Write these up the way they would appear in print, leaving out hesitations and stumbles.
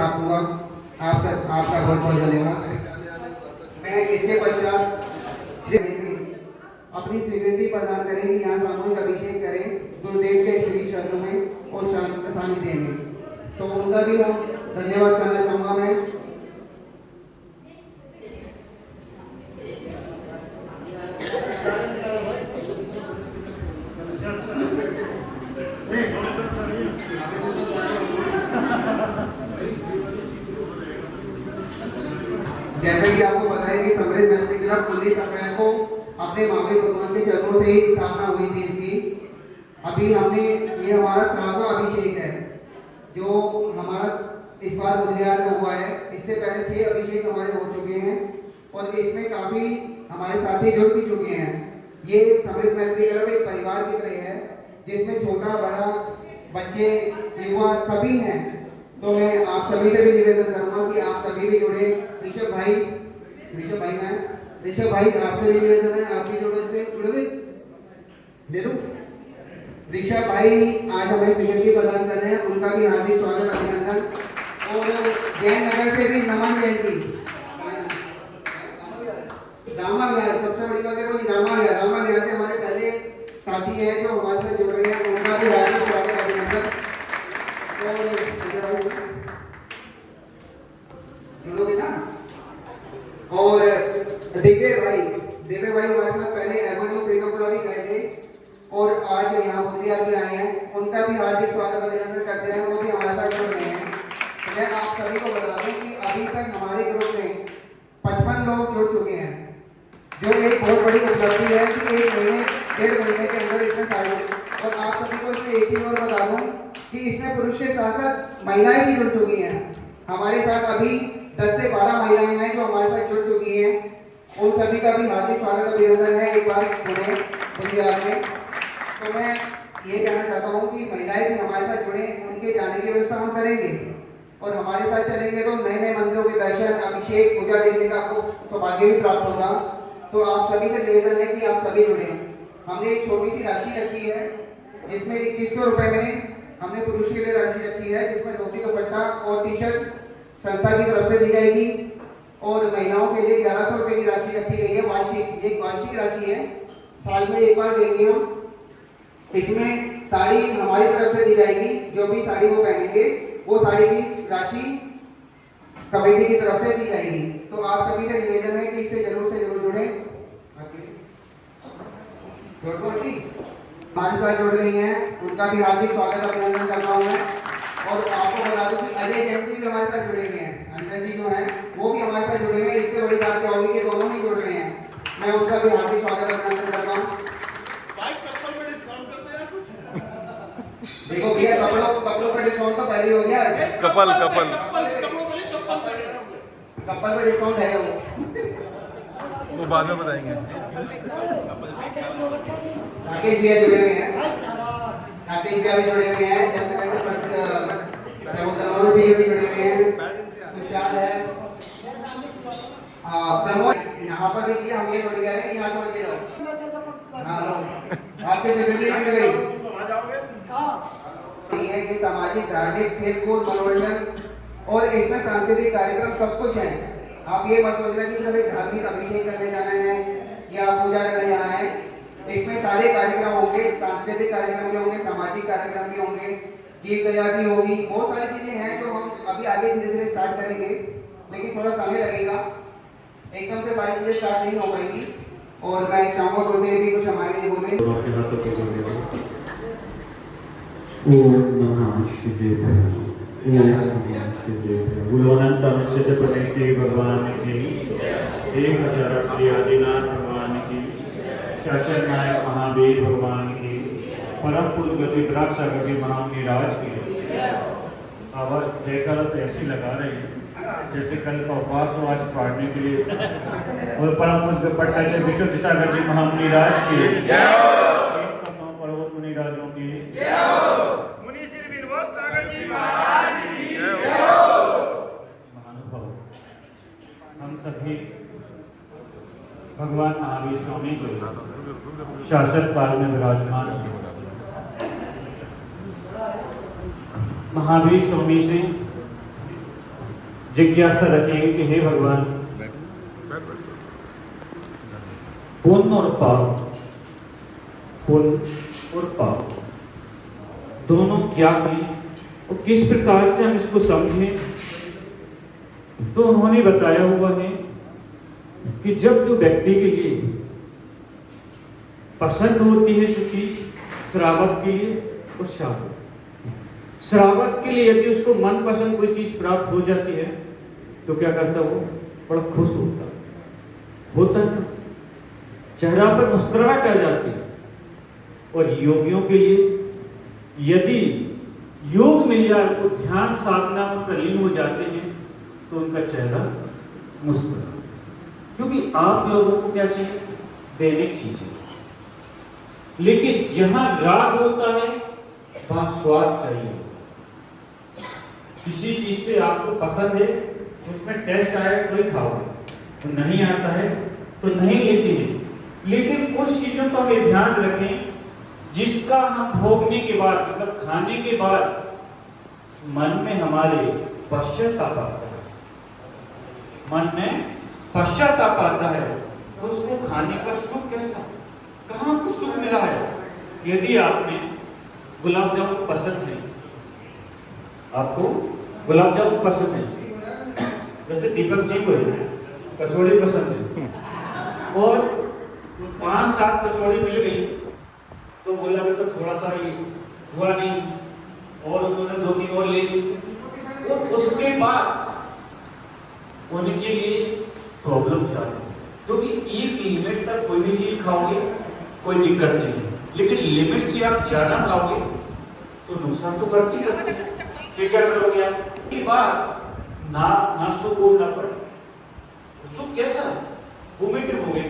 प्राप्त हुआ। आपका बहुत बहुत धन्यवाद। मैं इसके पश्चात अपनी स्वीकृति प्रदान करेंगे। यहाँ सामूहिक अभिषेक करें गुरुदेव के श्री चरणों में और सानिध्य में, तो उनका भी हम धन्यवाद करना चाहूँगा। मैं जैसे कि आपको पता है कि समृद्ध फैमिली क्लब 19 अप्रैल को अपने महावीर भगवान के चरणों से ही स्थापना हुई थी इसकी। अभी हमने ये हमारा 7वां अभिषेक है जो हमारा इस बार बुधवार में हुआ है। इससे पहले 6 अभिषेक हमारे हो चुके हैं और इसमें काफ़ी हमारे साथी जुड़ भी चुके हैं। ये समृद्ध मैत्री क्लब एक परिवार की तरह है जिसमें छोटा बड़ा बच्चे युवा सभी हैं। तो मैं आप सभी से भी निवेदन करूंगा कि आप सभी भी जुड़े। ऋषभ भाई आपसे भी निवेदन है, आप भी जुड़ो, इससे जुड़ोगे। ले लो ऋषभ भाई आज हमें स्वीकृति प्रदान कर रहे हैं, उनका भी हार्दिक स्वागत अभिनंदन। और जैन नगर से भी नमन जयंती रामा विहार, सबसे बड़ी बात है वो रामा विहार से हमारे पहले साथी हैं जो हमारे साथ जुड़ रहे हैं, उनका भी हार्दिक स्वागत अभिनंदन। जुड़ोगे ना। और दिव्य भाई हमारे साथ पहले एमएनयू प्रीतमपुरा भी गए थे और आज यहाँ बुधिया भी आए हैं, उनका भी हार्दिक स्वागत अभिनंदन करते हैं, वो भी हमारे साथ जुड़ रहे हैं। मैं आप सभी को बता दूं कि अभी तक हमारे ग्रुप में 55 लोग जुड़ चुके हैं, जो एक बहुत बड़ी उपलब्धि है कि 1 महीने के अंदर इतने सारे। और आप सभी को इसमें एक चीज और बता दूं कि इसमें पुरुष के साथ साथ महिलाएं भी जुड़ चुकी हैं। हमारे साथ अभी 10 से 12 महिलाएं हैं जो हमारे साथ जुड़ चुकी हैं, उन सभी का भी हार्दिक स्वागत अभिनंदन है एक बार उन्हें बुधिया में। तो मैं ये कहना चाहता हूँ कि महिलाएं भी हमारे साथ जुड़े, उनके जाने की व्यवस्था हम करेंगे और हमारे साथ चलेंगे तो नए नए मंदिरों के दर्शन, अभिषेक, पूजा देखने का आपको सौभाग्य भी प्राप्त होगा। तो आप सभी से निवेदन है कि आप सभी जुड़े। हमने एक छोटी सी राशि रखी है जिसमें 2100 रुपए में हमने पुरुष के लिए राशि रखी है, जिसमें धोती दुपट्टा और टी शर्ट संस्था की तरफ से दी जाएगी। और महिलाओं के लिए 1100 रुपए की राशि रखी गई है, वार्षिक, एक वार्षिक राशि है, साल में एक बार देंगे हम। इसमें साड़ी हमारी तरफ से दी जाएगी, जो भी साड़ी वो पहनेंगे वो साड़ी की राशि कमेटी की तरफ से दी जाएगी। तो आप सभी से निवेदन है कि इससे जरूर से जरूर जुड़े। हमारे साथ जुड़ गई हैं, उनका भी हार्दिक स्वागत अभिनंदन करता हूँ मैं। और आपको बता दूं कि अजय जयंती भी हमारे साथ जुड़े हुए हैं, अंजन जी जो हैं वो भी हमारे साथ जुड़े हुए हैं। इससे बड़ी बात क्या होगी कि दोनों ही जुड़ रहे हैं। मैं उनका भी हार्दिक स्वागत अभिनंदन करता हूँ। देखो भैया, कपड़ों पे डिस्काउंट तो पहले हो गया। कपल पे डिस्काउंट है वो बाद में बताएंगे। राकेश भैया जुड़े हुए हैं, राकेश भैया भी जुड़े हुए हैं, भैया भी जुड़े हुए हैं, खुशहाल है, प्रमोद यहाँ पर देखिए, हम ये छोड़ गए हैं, यहाँ छोड़ के जाओ। हाँ लो, आपके सेक्रेटरी मिल गई। ये सामाजिक, धार्मिक, खेलकूद, मनोरंजन और इसमें सांस्कृतिक कार्यक्रम सब कुछ है। आप ये मत सोचना कि सिर्फ एक धार्मिक अभिषेक करने जाना है या पूजा करने जाना है। इसमें सारे कार्यक्रम होंगे, सांस्कृतिक कार्यक्रम भी होंगे, सामाजिक कार्यक्रम भी होंगे, जीव दया भी होगी, बहुत सारी चीजें हैं जो हम अभी आगे धीरे धीरे स्टार्ट करेंगे, लेकिन थोड़ा समय लगेगा, एकदम से सारी चीजें स्टार्ट नहीं हो पाएंगी। और मैं चाहूँगा गुरुदेव भी कुछ हमारे लिए बोले। ओम नमः शिवाय। बोलो अनंत अनिश्चित परमेश्वरी भगवान की, 1000 श्री आदिनाथ भगवान की, शासन नायक महावीर भगवान की, परम पुरुष गति द्राक्षागर जी महामुनि राज की। आवाज जयकारा तो ऐसी लगा रहे हैं जैसे कल का उपवास हो आज पाठने के लिए। और परम पुरुष पट्टाचार्य विश्व सागर जी महामुनि राज की, पर्वत मुनि राजों की, मुनि श्री विनोद सागर जी महाराज की महानुभाव। हम सभी भगवान महावीर स्वामी को शासक काल में विराजमान है। महावीर स्वामी से जिज्ञासा रखेंगे कि हे भगवान, पुण्य और पाप, पुण्य और पाप दोनों क्या है और किस प्रकार से हम इसको समझें। तो उन्होंने बताया हुआ है कि जब जो व्यक्ति के लिए पसंद होती है जो चीज, श्रावक के लिए और शावक, श्रावक के लिए यदि उसको मनपसंद कोई चीज प्राप्त हो जाती है तो क्या करता है वो? बड़ा खुश होता है ना, चेहरा पर मुस्कुराहट आ जाती है। और योगियों के लिए यदि योग मिल जाए, तो ध्यान साधना में तल्लीन हो जाते हैं तो उनका चेहरा मुस्कुरा, क्योंकि आप लोगों को क्या चाहिए? दैनिक चीजें। लेकिन जहां राग होता है वहां स्वाद चाहिए। किसी चीज से आपको पसंद है, उसमें टेस्ट आए तो ही खाओगे, तो नहीं आता है तो नहीं लेते हैं। लेकिन कुछ चीजों को हमें ध्यान रखें जिसका हम भोगने के बाद, मतलब खाने के बाद मन में हमारे पश्चाताप आता है, मन में पश्चाताप आता है, तो उसको खाने का सुख कैसा, कहां को सुख मिला है? यदि आपने गुलाब जामुन पसंद नहीं, आपको गुलाब जामुन पसंद नहीं, जैसे दीपक जी को कचौड़ी पसंद है और 5-7 कचौड़ी मिल गई तो बोला कि तो थोड़ा सा ही हुआ नहीं, और उन्होंने 2-3 और ले ली, तो उसके बाद उनके लिए प्रॉब्लम चालू है। क्योंकि एक लिमिट तक कोई भी चीज खाओगे कोई दिक्कत नहीं है, लेकिन लिमिट से आप ज्यादा खाओगे तो नुकसान तो करती है। फिर क्या करोगे आप? के बाद ना सुकून ना पड़े, सुख कैसा वोमिट हो गए,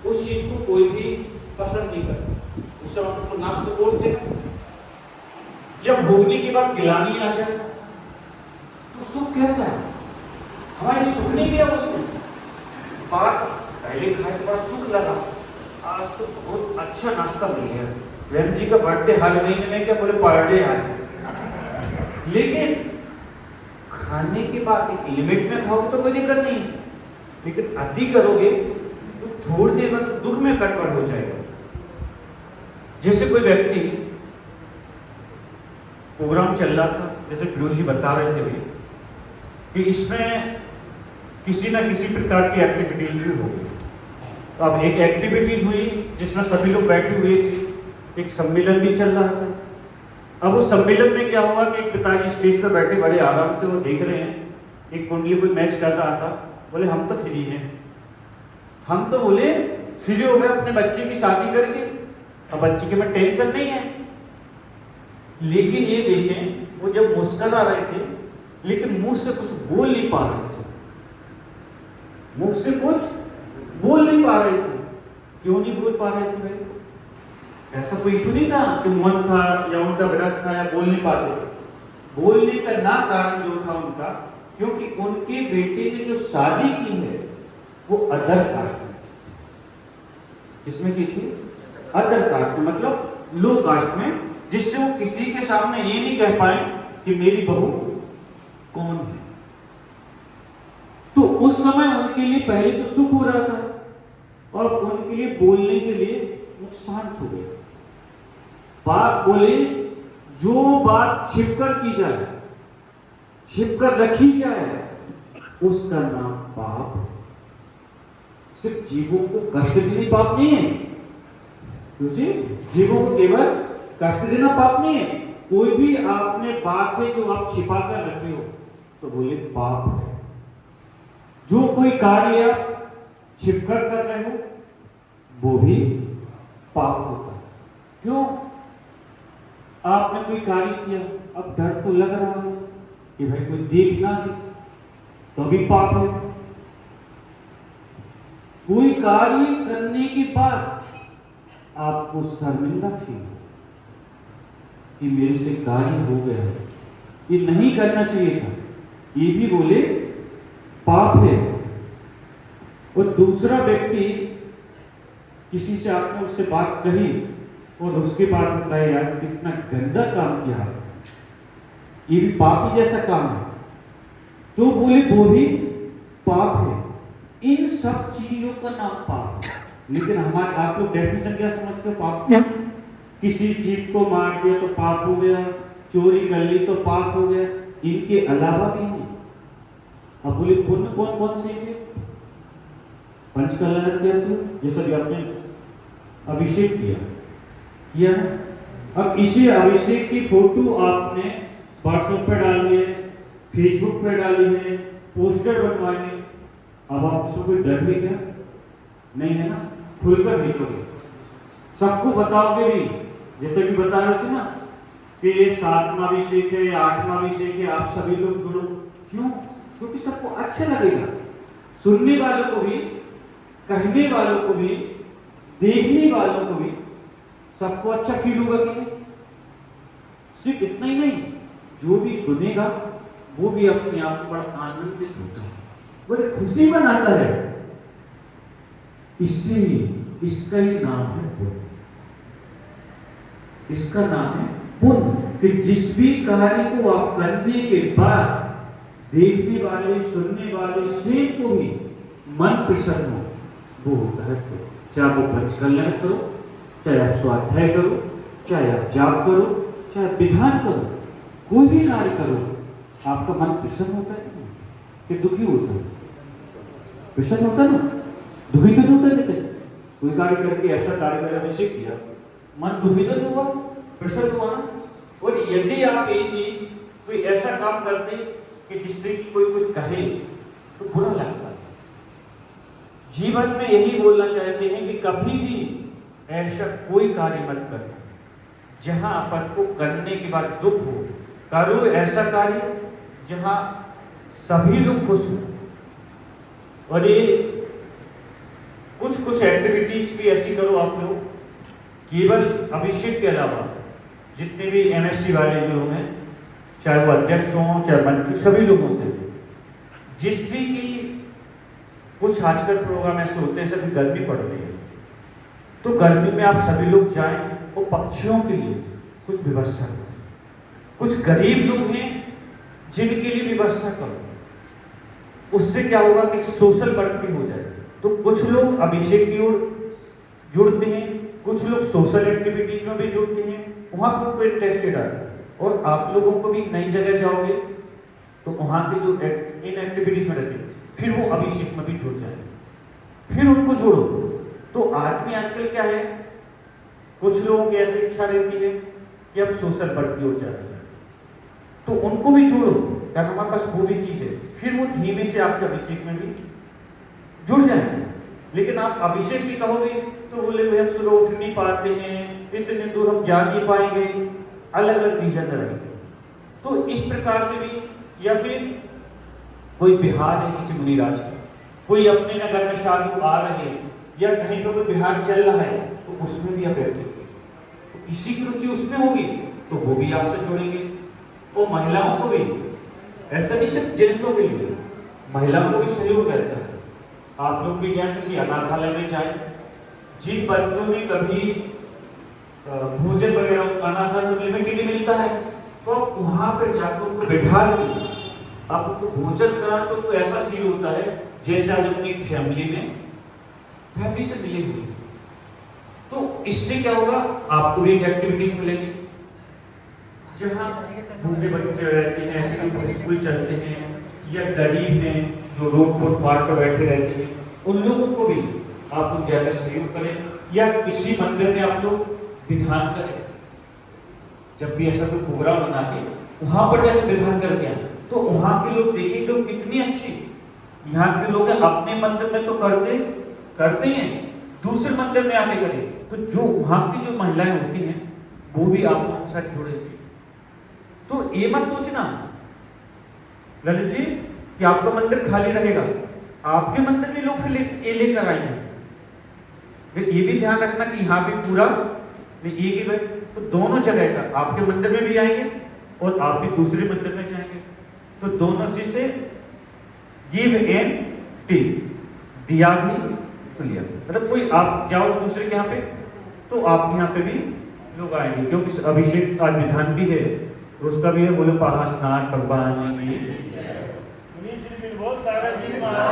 उस चीज को कोई भी पसंद नहीं करता, उस वक्त तो ना सुकून थे। जब भोगने के बाद गिलानी आ जाए तो सुख कैसा है? हमारे सुख नहीं दिया उसको, बात पहले खाए के बाद सुख लगा, आज तो बहुत अच्छा नाश्ता मिल गया, बहन जी का बर्थडे हर महीने में, क्या बोले बर्थडे आए, लेकिन खाने के बाद एक लिमिट में खाओगे तो कोई दिक्कत नहीं, लेकिन अति करोगे तो थोड़ी देर में दुख में कन्वर्ट हो जाएगा। जैसे कोई व्यक्ति, प्रोग्राम चल रहा था, जैसे पीयूष जी बता रहे थे भी कि इसमें किसी ना किसी प्रकार की एक्टिविटीज भी हो गई। तो अब एक एक्टिविटीज हुई जिसमें सभी लोग बैठे हुए थे, एक सम्मेलन भी चल रहा था। अब उस सम्मेलन में क्या हुआ कि एक पिताजी स्टेज पर बैठे बड़े आराम से वो देख रहे हैं, एक कुंडली कोई मैच कर रहा था, बोले हम तो फ्री हैं, हम तो बोले फ्री हो गए अपने बच्चे की शादी करके, अब बच्चे के में टेंशन नहीं है। लेकिन ये देखें वो जब मुस्कुरा रहे थे लेकिन मुंह से कुछ बोल नहीं पा रहे थे, मुंह से कुछ बोल नहीं पा रहे थे। क्यों नहीं बोल पा रहे थे भाई? ऐसा कोई इशू नहीं था कि मन था या उनका व्रत था या बोल नहीं पाते थे। बोलने का ना कारण जो था उनका, क्योंकि उनके बेटे ने जो शादी की है वो अदर कास्ट में, किसमें की थी? अदर कास्ट में, मतलब लो कास्ट में, जिससे वो किसी के सामने ये नहीं कह पाए कि मेरी बहू कौन है। तो उस समय उनके लिए पहले तो सुख हो रहा था और उनके लिए बोलने के लिए नुकसान हो गया। बात बोले, जो बात छिपकर की जाए, छिपकर रखी जाए, उसका नाम पाप है। सिर्फ जीवों को कष्ट देने पाप नहीं है, जीवों को केवल कष्ट देना पाप नहीं है। कोई भी आपने बात है जो आप छिपा कर रखे हो तो बोले पाप है। जो कोई कार्य आप छिपकर कर रहे हो वो भी पाप होता है। क्यों? आपने कोई कार्य किया, अब डर तो लग रहा है कि भाई कोई देख ना दे, तो भी पाप है। कोई कार्य करने के बाद आपको शर्मिंदा फील कि मेरे से कार्य हो गया, ये नहीं करना चाहिए था, ये भी बोले पाप है। और दूसरा व्यक्ति, किसी से आपने उससे बात कही और उसके बाद बताया यार कितना गंदा काम किया, ये भी पाप ही जैसा काम है। तो बोले वो भी पाप है। इन सब चीजों का नाम पाप है। लेकिन हमारे आप लोग डेफिनेशन क्या समझते हो पाप की? किसी जीव को मार दिया तो पाप हो गया, चोरी कर ली तो पाप हो गया, इनके अलावा भी है। अब बोले पुण्य कौन कौन से है? पंचकल्याण किया तो जैसा कि आपने अभिषेक किया ना। अब इसी अभिषेक की फोटो आपने व्हाट्सएप पे डाली है, फेसबुक पे डाली है, पोस्टर बनवाए हैं। अब आप उसको कोई डर भी क्या? नहीं है ना, खुलकर भेजोगे, सबको बताओगे भी। जैसे कि बता रहे थे ना कि ये 7वां अभिषेक है, 8वां अभिषेक है, आप सभी लोग जुड़ो। क्यों? क्योंकि सबको अच्छा लगेगा, सुनने वालों को भी, कहने वालों को भी, देखने वालों को भी, सबको अच्छा फील होगा कि नहीं? सिर्फ इतना ही नहीं, जो भी सुनेगा वो भी अपने आप पर आनंदित होता है, बड़ी खुशी मनाता है। इसलिए इसका ही नाम है पुण्य। इसका नाम है पुण्य कि जिस भी कार्य को आप करने के बाद देखने वाले, सुनने वाले से को भी मन प्रसन्न हो, वो होता है पुण्य। चाहे वो पंचकल्याण करो, चाहे आप स्वाध्याय करो, चाहे आप जाप करो, चाहे विधान करो, कोई भी कार्य करो, आपका मन प्रसन्न होता है कि दुखी होता है? प्रसन्न होता है ना, दुखी तो नहीं होता। लेकिन कोई कार्य करके ऐसा कार्य मेरा अभिषेक किया, मन दुखी तो नहीं हुआ, प्रसन्न हुआ ना। और यदि आप ये चीज कोई ऐसा काम करते कि जिससे कि कोई कुछ कहे तो बुरा लगता है। जीवन में यही बोलना चाहते हैं कि कभी भी ऐसा कोई कार्य मत करो जहां अपन को करने के बाद दुख हो। करो ऐसा कार्य जहां सभी लोग खुश हो। और ये कुछ एक्टिविटीज भी ऐसी करो आप लोग, केवल अभिषेक के अलावा जितने भी एमएससी वाले जो लोग हैं, चाहे वो अध्यक्ष हों चाहे मंत्री, सभी लोगों से, जिससे कि कुछ आजकल प्रोग्राम ऐसे होते हैं, सभी गर्मी पड़ रही है तो गर्मी में आप सभी लोग जाएं और पक्षियों के लिए कुछ व्यवस्था करो। कुछ गरीब लोग हैं जिनके लिए व्यवस्था करो। उससे क्या होगा कि सोशल वर्क भी हो जाएगा। तो कुछ लोग अभिषेक की ओर जुड़ते हैं, कुछ लोग सोशल एक्टिविटीज में भी जुड़ते हैं, वहां पर उनको इंटरेस्टेड है। और आप लोगों को भी नई जगह जाओगे तो वहां के जो इन एक्टिविटीज में रहते हैं, फिर वो अभिषेक में भी जुड़ जाए, फिर उनको जोड़ो। तो आदमी आजकल क्या है, कुछ लोगों की ऐसी इच्छा रहती है कि हम सोशल वर्क की ओर जा रहे हैं, तो उनको भी जोड़ो, कारण हमारे पास वो भी चीज है। फिर वो धीमे से आपके अभिषेक में भी जुड़ जाएंगे। लेकिन आप अभिषेक भी कहोगे तो बोले हम सुबह उठ नहीं पाते हैं, इतने दूर हम जा नहीं पाएंगे, अलग अलग रीजन रहेंगे। तो इस प्रकार से भी, या फिर कोई बिहार है किसी मुनिराज का, कोई अपने नगर में साधु आ रहे हैं या कहीं पर कोई बिहार चल रहा है, तो उसमें भी आप एक्टिव, तो किसी की रुचि उसमें होगी तो वो भी आपसे जुड़ेंगे। और महिलाओं को भी, ऐसा नहीं सिर्फ जेंट्सों के लिए, महिलाओं को भी सहयोग रहता है। आप लोग भी जाए किसी अनाथालय में जाए, जिन बच्चों में कभी भोजन वगैरह अनाथालय में लिमिटेड ही मिलता है, तो वहां पर जाकर उनको बिठा के आप उनको भोजन करा, तो उनको ऐसा फील होता है जैसे आज अपनी फैमिली से मिले हुए। तो इससे क्या होगा, आपको भी एक एक्टिविटीज मिलेगी। जहाँ भूखे बच्चे रहते हैं, ऐसे लोग स्कूल चलते हैं, या गरीब हैं जो रोड फुटपाथ पर बैठे रहते हैं, उन लोगों को भी आप लोग ज्यादा सहयोग करें, या किसी मंदिर में आप लोग विधान करें। जब भी ऐसा कोई प्रोग्राम बना के वहां पर जाकर विधान करके आए, तो वहां के लोग देखिए लोग कितनी अच्छी, यहाँ के लोग अपने मंदिर में तो करते हैं, दूसरे मंदिर में आके करें, तो जो वहां की जो महिलाएं होती हैं वो भी आप लोगों के साथ जुड़ेंगे। तो ये मत सोचना ललित जी कि आपका मंदिर खाली रहेगा, आपके मंदिर में लोग लेकर आएंगे। ये भी ध्यान रखना कि यहाँ भी पूरा एक ही भाई, तो दोनों जगह का, आपके मंदिर में भी आएंगे और आप भी दूसरे मंदिर में जाएंगे, तो दोनों चीज से गिव एंड टेक, दिया भी तो लिया। मतलब कोई आप जाओ दूसरे के यहाँ पे तो आपके यहाँ पे भी लोग आएंगे, क्योंकि अभिषेक आज विधान भी है, तो उसका भी है, बोलो पहा स्नान भगवान की मुनि श्री विरबोध सागर जी महाराज